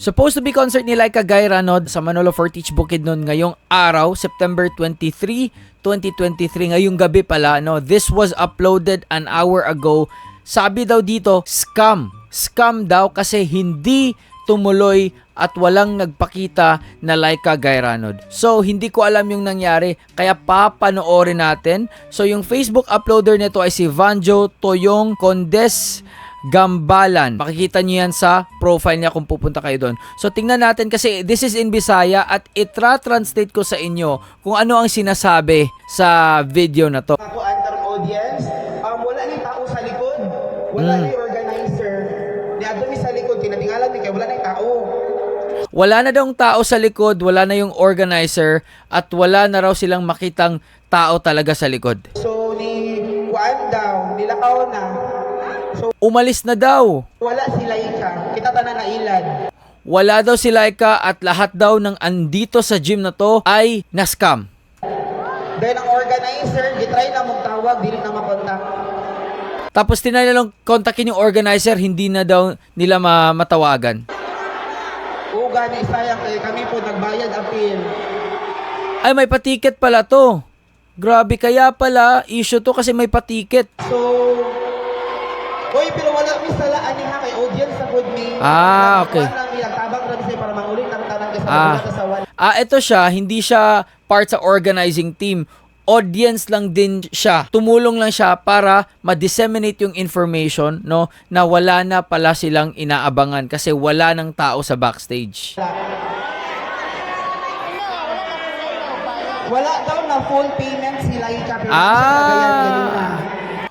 Supposed to be concert ni Laika Gayranod sa Manolo Fortich Bukidnon ngayong araw, September 23, 2023. Ngayong gabi pala, no? This was uploaded an hour ago. Sabi daw dito, scam. Scam daw kasi hindi tumuloy at walang nagpakita na Laika Gayranod. So, hindi ko alam yung nangyari, kaya papanoorin natin. So, yung Facebook uploader nito ay si Vanjo Toyong Condes Gambalan. Makikita nyo yan sa profile niya kung pupunta kayo doon. So, tingnan natin kasi this is in Bisaya at itra-translate ko sa inyo kung ano ang sinasabi sa video na to. Ako under audience, wala ni tao sa likod. Wala ni organizer. Niadto mi sa likod, tinatingalan mi kay wala ni tao. Wala na daw tao sa likod, wala na yung organizer, at wala na raw silang makitang tao talaga sa likod. So ni kuan daw, nilakaw na. So Umalis na daw. wala si Laika. Kita tanan na ilad. Wala daw si Laika at lahat daw ng andito sa gym na to ay na-scam. Then ang organizer, gitry na mong tawag, dili na makontak. Tapos tinry nilang kontakin yung organizer, hindi na daw nila matawagan. Uga ni sayang kay kami po nagbayad appeal. Ay, may patiket pala to. Grabe, kaya pala issue to kasi may patiket. So Oy, pero wala mi sala ani ha kay audience sa good me. Ah, okay. Nang ilang tabang ra mi para mangulit ng tanan kay Ah. sa wala. Ito siya, hindi siya part sa organizing team. Audience lang din siya. Tumulong lang siya para ma-disseminate yung information, no, na wala na pala silang inaabangan kasi wala ng tao sa backstage. Wala daw na full payment si Laika pero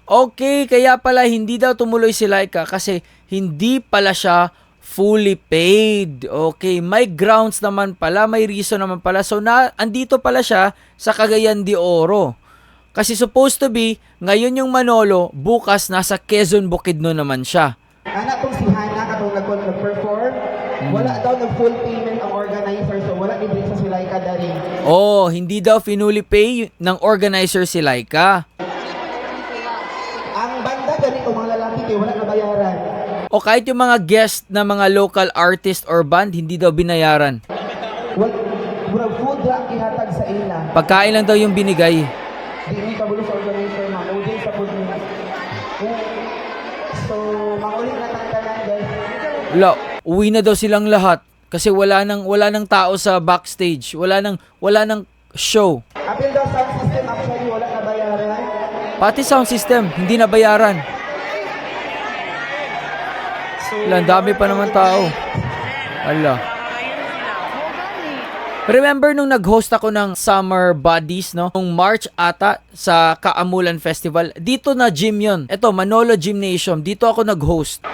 Okay, kaya pala hindi daw tumuloy si Laika kasi hindi pala siya fully paid. Okay, may grounds naman pala, may reason naman pala. So, andito pala siya sa Cagayan de Oro. Kasi supposed to be, ngayon yung Manolo, bukas nasa Quezon Bukidnon naman siya. Anak kong si Hana katong nag-perform, wala daw na full payment ang organizer so wala ni sa si Laika dari. Oh, hindi daw finuli pay ng organizer si Laika. Ang banda ganito mga lalaki kay wala na bayaran. O kahit yung mga guest na mga local artist or band, hindi daw binayaran. Wala food ra ihatag sa ila. Pagkain lang daw yung binigay. Di ni kabulo sa organizer na audience sa food nila. So, makulit na tangtanan guys. Wala, uwi na daw silang lahat kasi wala nang tao sa backstage. Wala nang show. Apil daw sound system actually wala na bayaran. Pati sound system, hindi na bayaran. Wala, ang dami pa naman tao. Ala. Remember nung nag-host ako ng Summer Buddies, no? Nung March ata sa Kaamulan Festival. Dito na gym yun. Ito, Manolo Gymnasium. Dito ako nag-host.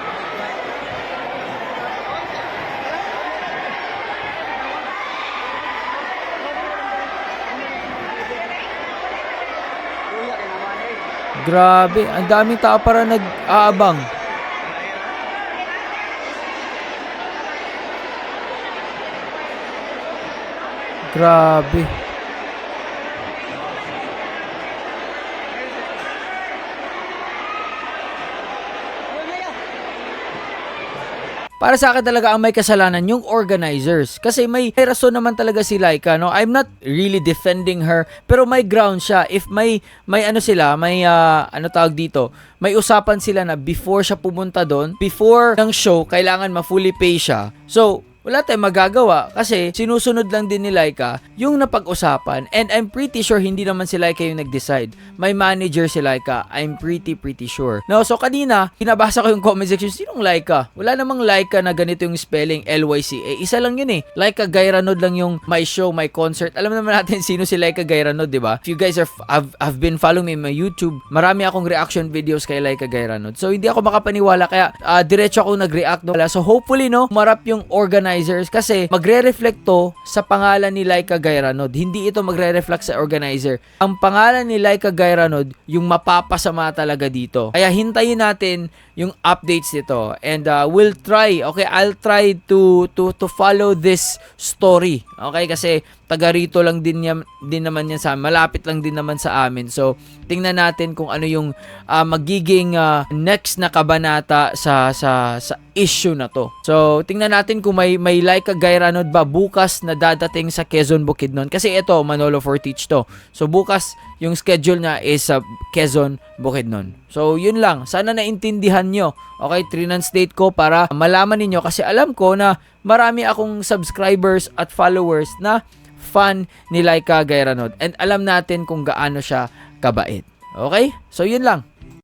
Grabe, ang daming tao para nag-aabang. Grabe. Para sa akin talaga ang may kasalanan yung organizers. Kasi may rason naman talaga si Laika, no? I'm not really defending her, pero may ground siya. If may ano sila, may ano tawag dito, may usapan sila na before siya pumunta doon, before ng show, kailangan ma-fully pay siya. So, wala tayong magagawa kasi sinusunod lang din ni Laika yung napag-usapan, and I'm pretty sure hindi naman si Laika yung nag-decide. May manager si Laika. I'm pretty sure. No, so kanina, kinabasa ko yung comment section, sinong Laika? Wala namang Laika na ganito yung spelling, L-Y-C-A. Isa lang yun eh. Laika Gayranod lang yung my show, my concert. Alam naman natin sino si Laika Gayranod, di ba? If you guys have been following me in my YouTube, marami akong reaction videos kay Laika Gayranod. So hindi ako makapaniwala kaya diretso ako nag-react. No? So hopefully, no, marap yung organizers kasi magre-reflect to sa pangalan ni Laika Gayranod. Hindi ito magre-reflect sa organizer. Ang pangalan ni Laika Gayranod yung mapapasama talaga dito. Kaya hintayin natin yung updates nito, and we'll try, okay, I'll try to follow this story, okay, kasi taga rito lang din naman yan sa amin, malapit lang din naman sa amin. So tingnan natin kung ano yung magiging next na kabanata sa issue na to. So tingnan natin kung may may Laika Gayranod ba bukas na dadating sa Quezon Bukidnon? Kasi ito, Manolo Fortich to. So bukas, yung schedule niya is sa Quezon Bukidnon. So yun lang, sana naintindihan nyo. Okay, Trinance date ko para malaman ninyo kasi alam ko na marami akong subscribers at followers na fan ni Laika Gayranod. And alam natin kung gaano siya kabait. Okay? So yun lang.